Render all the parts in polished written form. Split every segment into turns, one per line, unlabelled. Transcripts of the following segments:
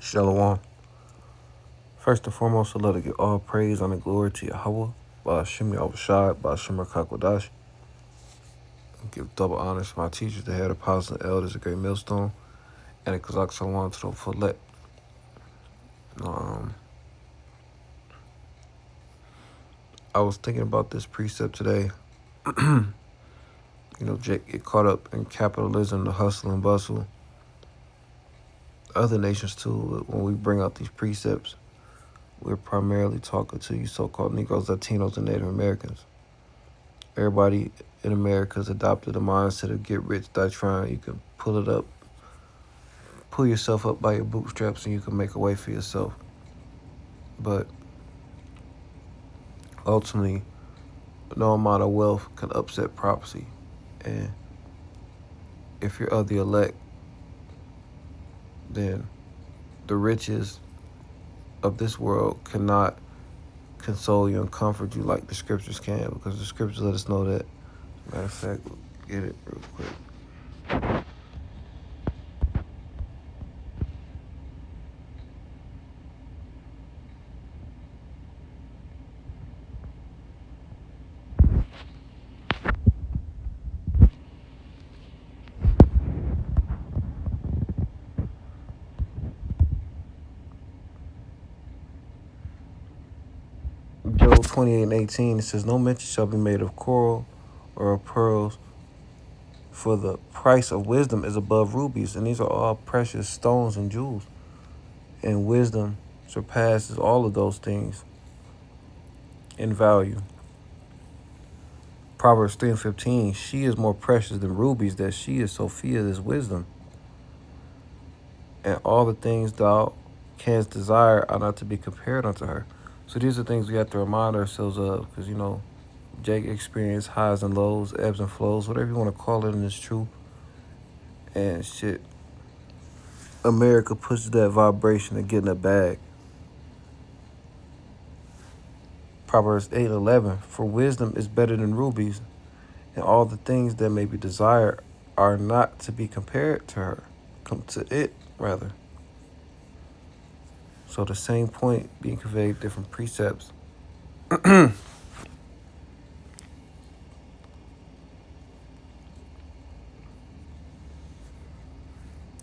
Shalom. First and foremost, I love to give all praise and glory to Yahweh, Ba'ashim Yahushai, Ba'ashim Rakakwadash. Give double honors to my teachers, the head apostles and elders, the great millstone, and the Kazakh Shalom to the fullest. I was thinking about this precept today. Jake get caught up in capitalism, the hustle and bustle. Other nations too, when we bring out these precepts, we're primarily talking to you so-called Negroes, Latinos, and Native Americans. Everybody in America has adopted a mindset of get rich, die trying. You can pull yourself up by your bootstraps, and you can make a way for yourself. But ultimately, no amount of wealth can upset prophecy. And if you're of the elect, then the riches of this world cannot console you and comfort you like the scriptures can, because the scriptures let us know that. Matter of fact, we'll get it real quick. Job 28:18, it says, "No mention shall be made of coral or of pearls, for the price of wisdom is above rubies." And these are all precious stones and jewels. And wisdom surpasses all of those things in value. Proverbs 3:15, she is more precious than rubies, that she is Sophia, is wisdom. And all the things thou canst desire are not to be compared unto her. So these are things we have to remind ourselves of, because, Jake experienced highs and lows, ebbs and flows, whatever you want to call it, and it's true. And shit, America pushes that vibration to get in a bag. Proverbs 8:11, for wisdom is better than rubies, and all the things that may be desired are not to be compared to her. Come to it, rather. So the same point being conveyed, different precepts. It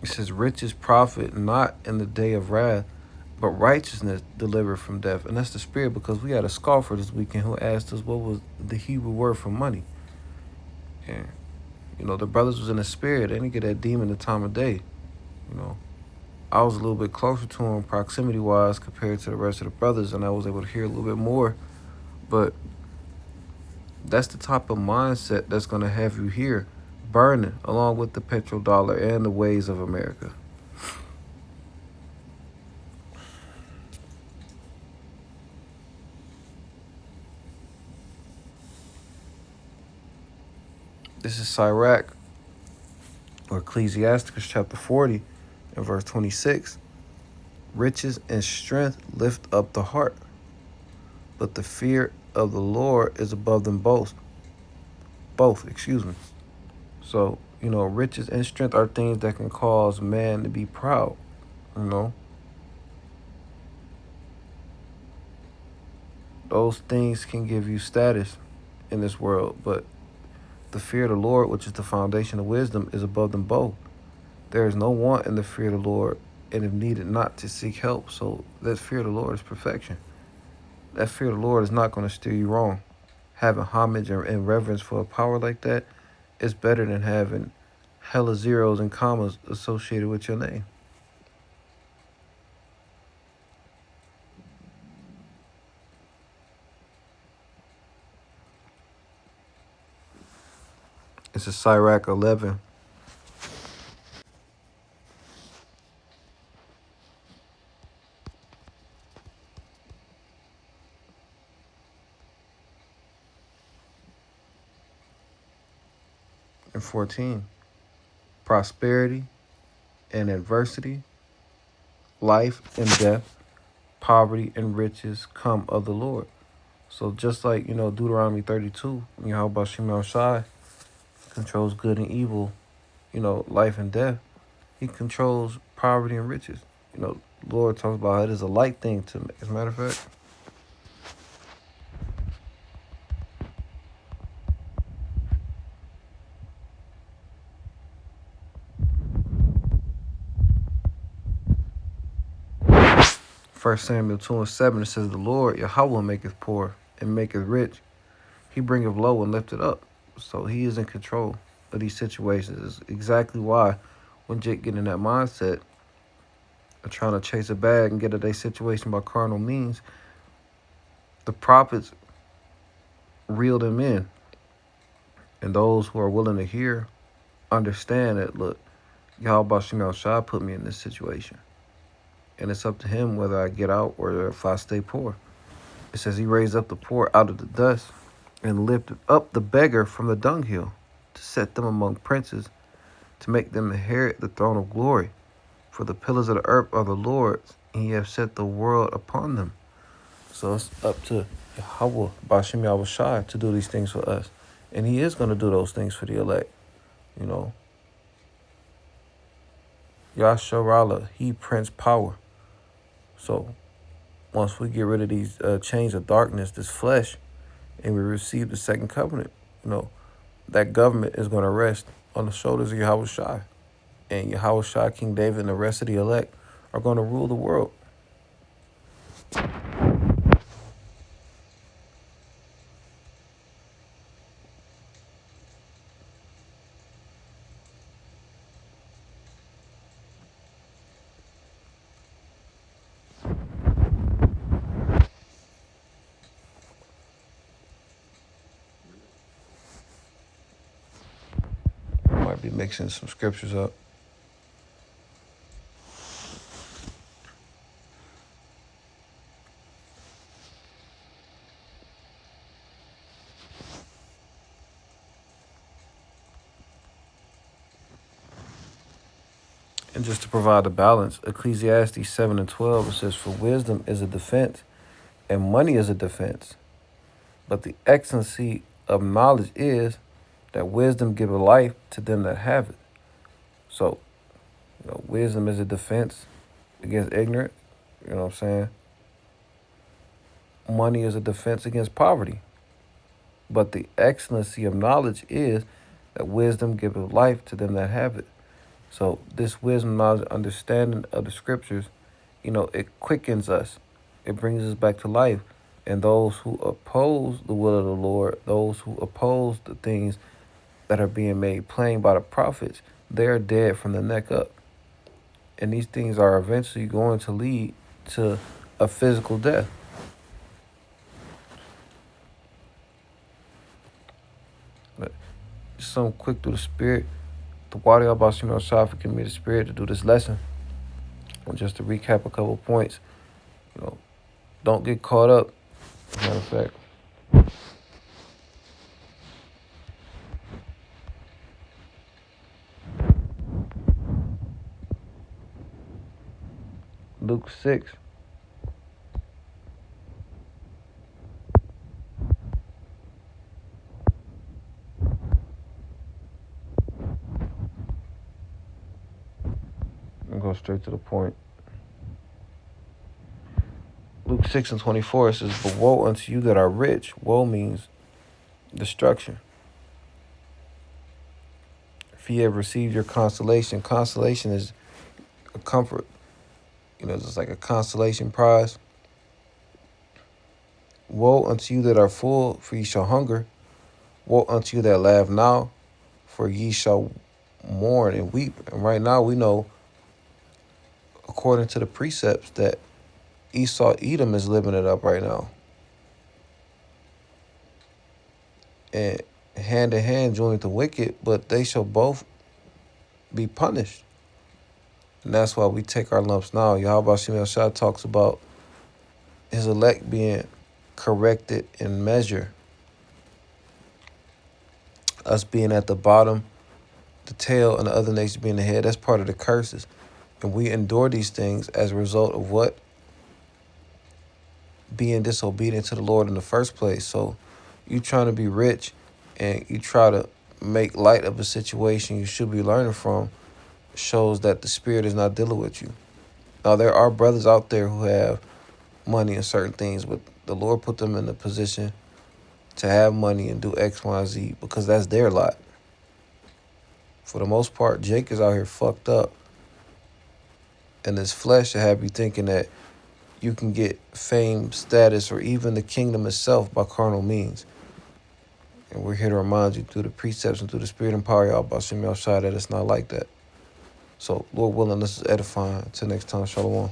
says, riches profit not in the day of wrath, but righteousness delivered from death. And that's the spirit, because we had a scoffer this weekend who asked us what was the Hebrew word for money. And, the brothers was in the spirit. They didn't get that demon the time of day. I was a little bit closer to him proximity-wise compared to the rest of the brothers, and I was able to hear a little bit more. But that's the type of mindset that's going to have you here burning, along with the petrodollar and the ways of America. This is Sirach, or Ecclesiasticus chapter 40 and verse 26. Riches and strength lift up the heart, but the fear of the Lord is above them both. So, riches and strength are things that can cause man to be proud, Those things can give you status in this world, but the fear of the Lord, which is the foundation of wisdom, is above them both. There is no want in the fear of the Lord, and if needed not to seek help. So that fear of the Lord is perfection. That fear of the Lord is not going to steer you wrong. Having homage and reverence for a power like that is better than having hella zeros and commas associated with your name. It's a Sirach 11. And 14. Prosperity and adversity, life and death, poverty and riches come of the Lord. So just like, Deuteronomy 32, Yahweh Shema Shai controls good and evil, life and death. He controls poverty and riches. The Lord talks about it is a light thing to me. As a matter of fact, 1 Samuel 2:7, it says, the Lord Yahweh maketh poor and maketh rich. He bringeth low and lifteth up. So he is in control of these situations. It's exactly why when Jake get in that mindset of trying to chase a bag and get at a situation by carnal means, the prophets reel them in. And those who are willing to hear understand that, look, Yahweh Shem Shah put me in this situation. And it's up to him whether I get out or if I stay poor. It says he raised up the poor out of the dust and lifted up the beggar from the dunghill to set them among princes, to make them inherit the throne of glory. For the pillars of the earth are the Lord's, and he hath set the world upon them. So it's up to Yahweh Bashem Yahushai to do these things for us. And he is going to do those things for the elect. You know, Yasharallah, he Prince Power. So once we get rid of these chains of darkness, this flesh, and we receive the second covenant, you know, that government is going to rest on the shoulders of Yahweh Shai. And Yahweh Shai, King David, and the rest of the elect are going to rule the world. I might be mixing some scriptures up. And just to provide a balance, Ecclesiastes 7:12, it says, for wisdom is a defense, and money is a defense. But the excellency of knowledge is that wisdom giveth life to them that have it. So, you know, wisdom is a defense against ignorance. You know what I'm saying? Money is a defense against poverty. But the excellency of knowledge is that wisdom giveth life to them that have it. So this wisdom, knowledge, understanding of the scriptures, you know, it quickens us. It brings us back to life. And those who oppose the will of the Lord, those who oppose the things that are being made plain by the prophets, they're dead from the neck up. And these things are eventually going to lead to a physical death. But just something quick through the spirit. The water about Shimon Shah for giving me the spirit to do this lesson. And just to recap a couple points, you know, don't get caught up. As a matter of fact, Luke 6. I'm going straight to the point. Luke 6:24, it says, but woe unto you that are rich. Woe means destruction. If ye have received your consolation, consolation is a comfort. You know, it's like a consolation prize. Woe unto you that are full, for ye shall hunger. Woe unto you that laugh now, for ye shall mourn and weep. And right now we know, according to the precepts, that Esau Edom is living it up right now. And hand in hand joined the wicked, but they shall both be punished. And that's why we take our lumps now. Yahweh Shem Shah talks about his elect being corrected in measure. Us being at the bottom, the tail, and the other nations being the head. That's part of the curses. And we endure these things as a result of what? Being disobedient to the Lord in the first place. So you trying to be rich and you try to make light of a situation you should be learning from shows that the spirit is not dealing with you. Now, there are brothers out there who have money and certain things, but the Lord put them in a position to have money and do X, Y, and Z because that's their lot. For the most part, Jake is out here fucked up. And his flesh should have you thinking that you can get fame, status, or even the kingdom itself by carnal means. And we're here to remind you through the precepts and through the spirit and power of Bashim Yahshua that it's not like that. So, Lord willing, this is edifying. Until next time, Shalom.